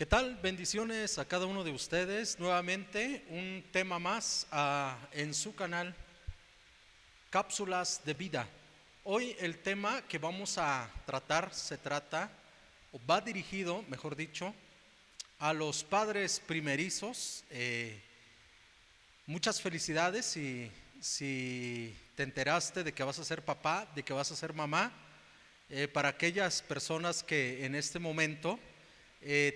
¿Qué tal? Bendiciones a cada uno de ustedes. Nuevamente un tema más en su canal, Cápsulas de Vida. Hoy el tema que vamos a tratar se trata, o va dirigido, mejor dicho, a los padres primerizos. Muchas felicidades si te enteraste de que vas a ser papá, de que vas a ser mamá. Para aquellas personas que en este momento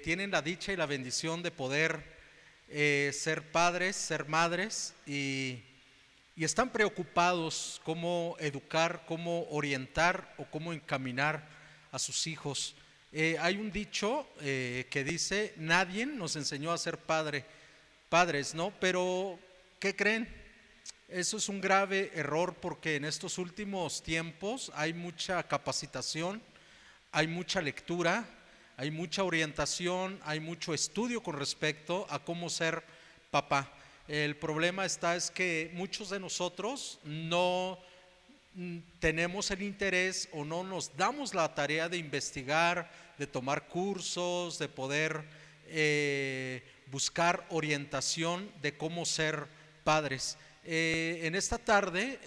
tienen la dicha y la bendición de poder ser padres, ser madres y están preocupados cómo educar, cómo orientar o cómo encaminar a sus hijos. Hay un dicho que dice: nadie nos enseñó a ser padres, ¿no? Pero ¿qué creen? Eso es un grave error, porque en estos últimos tiempos hay mucha capacitación, hay mucha lectura, hay mucha orientación, hay mucho estudio con respecto a cómo ser papá. El problema es que muchos de nosotros no tenemos el interés o no nos damos la tarea de investigar, de tomar cursos, de poder buscar orientación de cómo ser padres. En esta tarde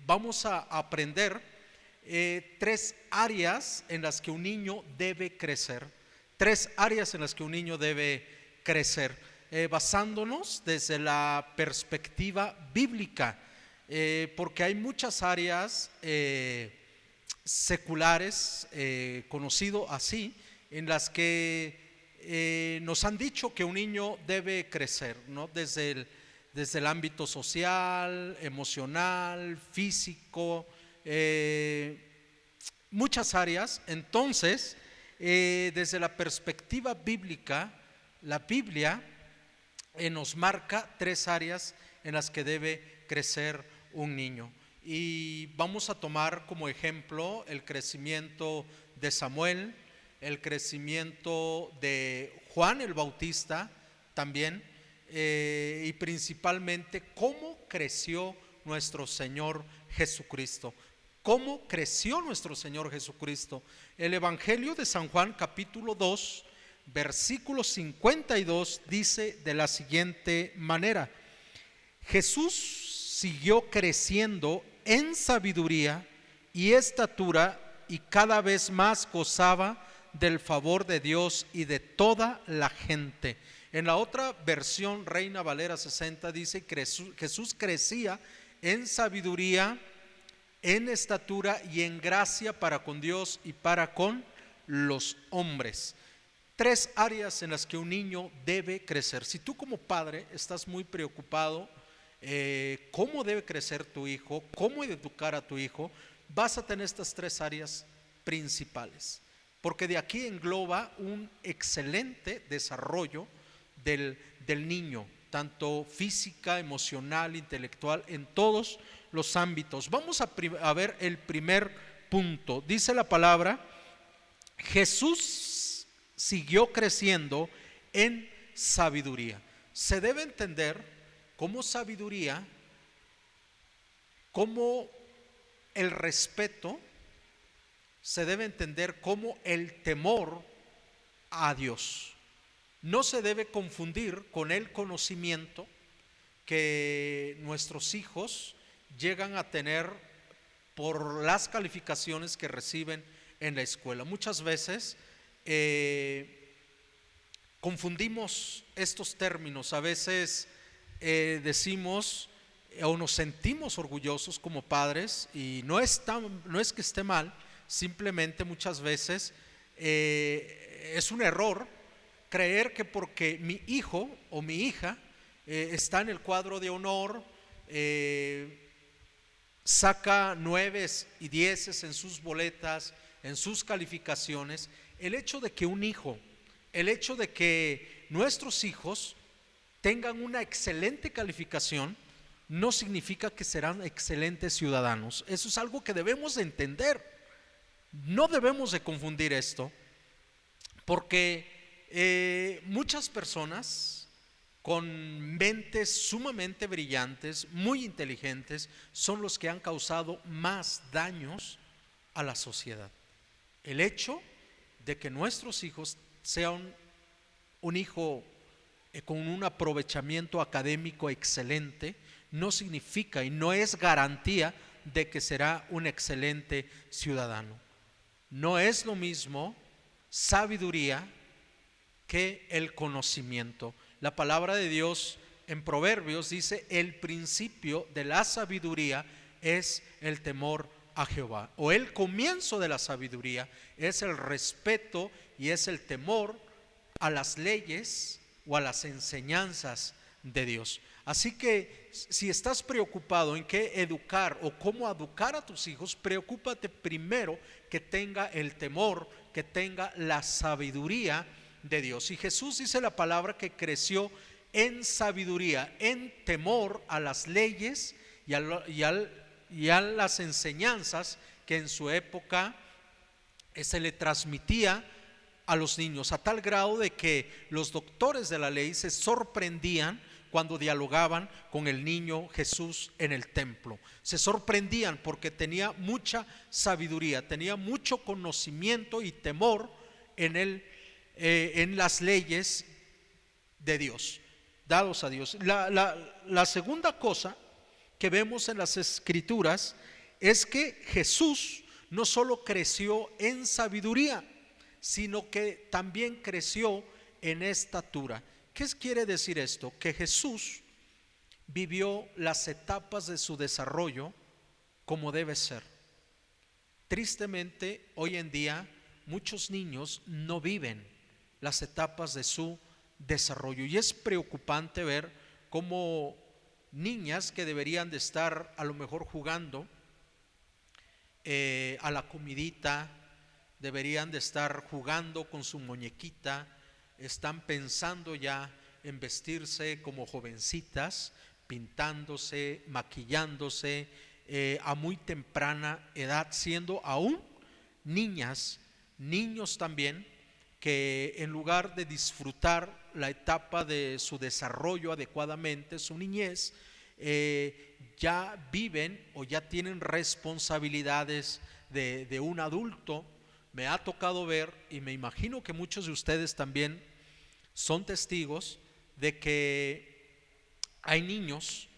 vamos a aprender tres áreas en las que un niño debe crecer. Tres áreas en las que un niño debe crecer, basándonos desde la perspectiva bíblica, porque hay muchas áreas seculares, conocido así, en las que nos han dicho que un niño debe crecer, ¿no? Desde el ámbito social, emocional, físico, muchas áreas. Entonces, desde la perspectiva bíblica, la Biblia nos marca tres áreas en las que debe crecer un niño. Y vamos a tomar como ejemplo el crecimiento de Samuel, el crecimiento de Juan el Bautista también, y principalmente cómo creció nuestro Señor Jesucristo. ¿Cómo creció nuestro Señor Jesucristo? El Evangelio de San Juan, capítulo 2, versículo 52, dice de la siguiente manera: Jesús siguió creciendo en sabiduría y estatura, y cada vez más gozaba del favor de Dios y de toda la gente. En la otra versión, Reina Valera 60, dice que Jesús crecía en sabiduría, en estatura y en gracia para con Dios y para con los hombres. Tres áreas en las que un niño debe crecer. Si tú como padre estás muy preocupado cómo debe crecer tu hijo, cómo educar a tu hijo, vas a tener estas tres áreas principales, porque de aquí engloba un excelente desarrollo del niño, tanto física, emocional, intelectual, en todos los ámbitos. Vamos a ver el primer punto. Dice la palabra: Jesús siguió creciendo en sabiduría. Se debe entender como sabiduría, como el respeto, se debe entender como el temor a Dios. No se debe confundir con el conocimiento que nuestros hijos llegan a tener por las calificaciones que reciben en la escuela. Muchas veces confundimos estos términos. A veces decimos o nos sentimos orgullosos como padres, y no es que esté mal, simplemente muchas veces es un error creer que porque mi hijo o mi hija está en el cuadro de honor, saca 9 y 10 en sus boletas, en sus calificaciones, el hecho de que un hijo, el hecho de que nuestros hijos tengan una excelente calificación no significa que serán excelentes ciudadanos. Eso es algo que debemos de entender. No debemos de confundir esto, porque muchas personas con mentes sumamente brillantes, muy inteligentes, son los que han causado más daños a la sociedad. El hecho de que nuestros hijos sean un hijo con un aprovechamiento académico excelente no significa y no es garantía de que será un excelente ciudadano. No es lo mismo sabiduría que el conocimiento. La palabra de Dios en Proverbios dice: el principio de la sabiduría es el temor a Jehová, o el comienzo de la sabiduría es el respeto y es el temor a las leyes o a las enseñanzas de Dios. Así que si estás preocupado en qué educar o cómo educar a tus hijos, preocúpate primero que tenga el temor, que tenga la sabiduría de Dios. Y Jesús, dice la palabra, que creció en sabiduría, en temor a las leyes y a las enseñanzas que en su época se le transmitía a los niños, a tal grado de que los doctores de la ley se sorprendían cuando dialogaban con el niño Jesús en el templo. Se sorprendían porque tenía mucha sabiduría, tenía mucho conocimiento y temor en las leyes de Dios, dados a Dios. La segunda cosa que vemos en las Escrituras es que Jesús no solo creció en sabiduría, sino que también creció en estatura. ¿Qué quiere decir esto? Que Jesús vivió las etapas de su desarrollo como debe ser. Tristemente, hoy en día muchos niños no viven las etapas de su desarrollo, y es preocupante ver cómo niñas que deberían de estar a lo mejor jugando a la comidita, deberían de estar jugando con su muñequita, están pensando ya en vestirse como jovencitas, pintándose, maquillándose a muy temprana edad, siendo aún niñas, niños también, que en lugar de disfrutar la etapa de su desarrollo adecuadamente, su niñez, ya viven o ya tienen responsabilidades de un adulto. Me ha tocado ver, y me imagino que muchos de ustedes también son testigos, de que hay niños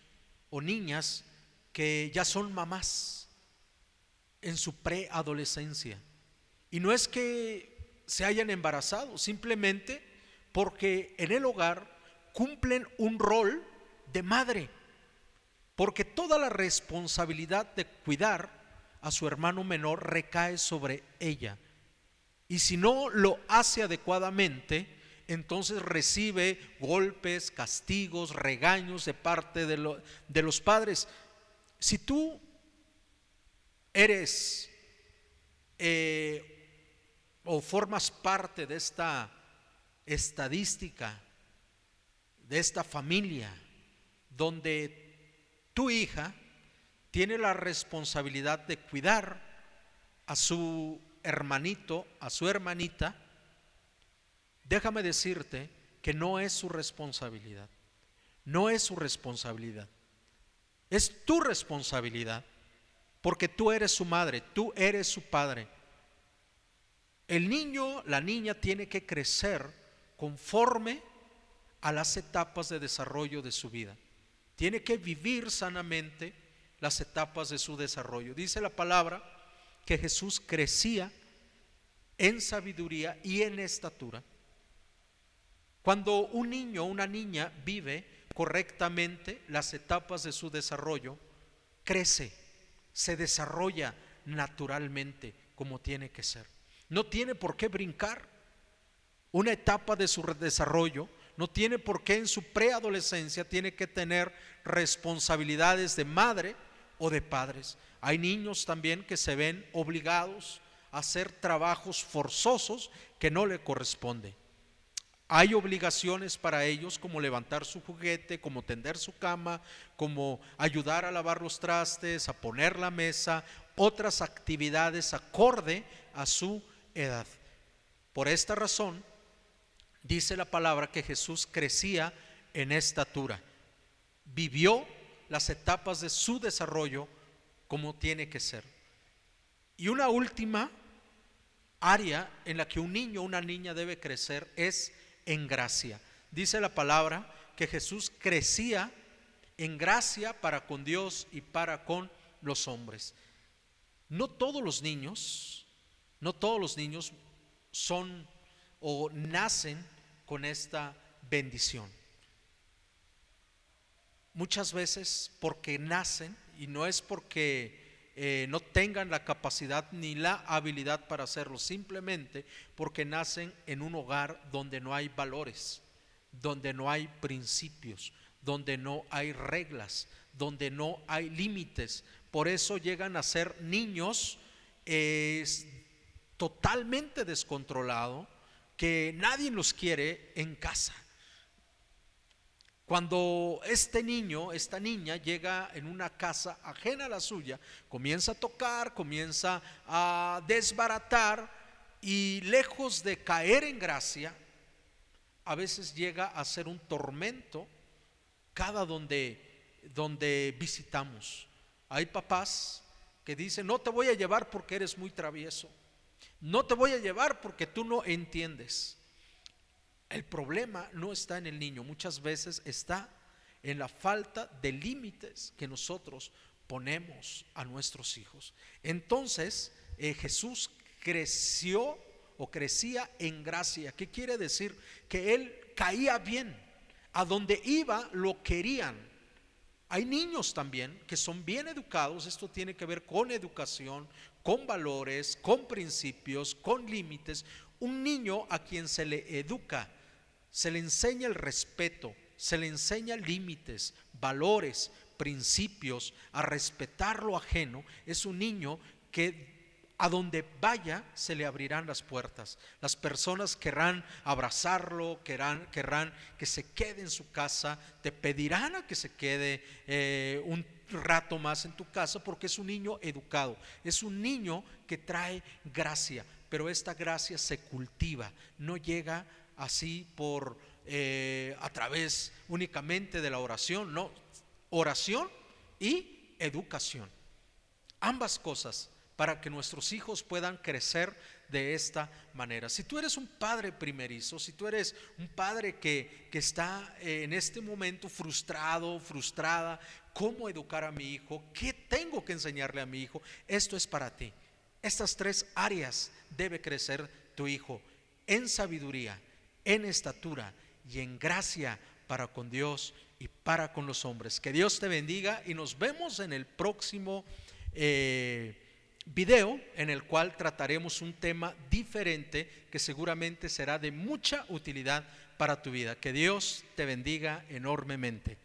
o niñas que ya son mamás en su preadolescencia, y no es que se hayan embarazado, simplemente porque en el hogar cumplen un rol de madre, porque toda la responsabilidad de cuidar a su hermano menor recae sobre ella, y si no lo hace adecuadamente, entonces recibe golpes, castigos, regaños de parte de los padres. Si tú eres o formas parte de esta estadística, de esta familia, donde tu hija tiene la responsabilidad de cuidar a su hermanito, a su hermanita, déjame decirte que no es su responsabilidad, no es su responsabilidad, es tu responsabilidad, porque tú eres su madre, tú eres su padre. El niño, la niña tiene que crecer conforme a las etapas de desarrollo de su vida, tiene que vivir sanamente las etapas de su desarrollo. Dice la palabra que Jesús crecía en sabiduría y en estatura. Cuando un niño o una niña vive correctamente las etapas de su desarrollo, crece, se desarrolla naturalmente como tiene que ser. No tiene por qué brincar una etapa de su desarrollo, no tiene por qué en su preadolescencia tiene que tener responsabilidades de madre o de padres. Hay niños también que se ven obligados a hacer trabajos forzosos que no le corresponden. Hay obligaciones para ellos, como levantar su juguete, como tender su cama, como ayudar a lavar los trastes, a poner la mesa, otras actividades acorde a su edad. Por esta razón, dice la palabra que Jesús crecía en estatura, vivió las etapas de su desarrollo como tiene que ser. Y una última área en la que un niño o una niña debe crecer es en gracia. Dice la palabra que Jesús crecía en gracia para con Dios y para con los hombres. No todos los niños son o nacen con esta bendición. Muchas veces porque nacen, y no es porque no tengan la capacidad ni la habilidad para hacerlo, simplemente porque nacen en un hogar donde no hay valores, donde no hay principios, donde no hay reglas, donde no hay límites. Por eso llegan a ser niños totalmente descontrolados, que nadie los quiere en casa. Cuando este niño, esta niña llega en una casa ajena a la suya, comienza a tocar, comienza a desbaratar, y lejos de caer en gracia, a veces llega a ser un tormento cada donde visitamos. Hay papás que dicen: no te voy a llevar porque eres muy travieso, no te voy a llevar porque tú no entiendes. El problema no está en el niño, muchas veces está en la falta de límites que nosotros ponemos a nuestros hijos. Entonces Jesús creció o crecía en gracia. ¿Qué quiere decir? Que él caía bien, a donde iba lo querían. Hay niños también que son bien educados. Esto tiene que ver con educación, con valores, con principios, con límites. Un niño a quien se le educa, se le enseña el respeto, se le enseña límites, valores, principios, a respetar lo ajeno, es un niño que a donde vaya se le abrirán las puertas. Las personas querrán abrazarlo, querrán que se quede en su casa, te pedirán a que se quede un rato más en tu casa, porque es un niño educado, es un niño que trae gracia. Pero esta gracia se cultiva, no llega así por a través únicamente de la oración. No, oración y educación, ambas cosas, para que nuestros hijos puedan crecer de esta manera. Si tú eres un padre primerizo, si tú eres un padre que está en este momento frustrado, frustrada, ¿cómo educar a mi hijo? ¿Qué tengo que enseñarle a mi hijo? Esto es para ti. Estas 3 áreas debe crecer tu hijo: en sabiduría, en estatura y en gracia para con Dios y para con los hombres. Que Dios te bendiga, y nos vemos en el próximo video, en el cual trataremos un tema diferente que seguramente será de mucha utilidad para tu vida. Que Dios te bendiga enormemente.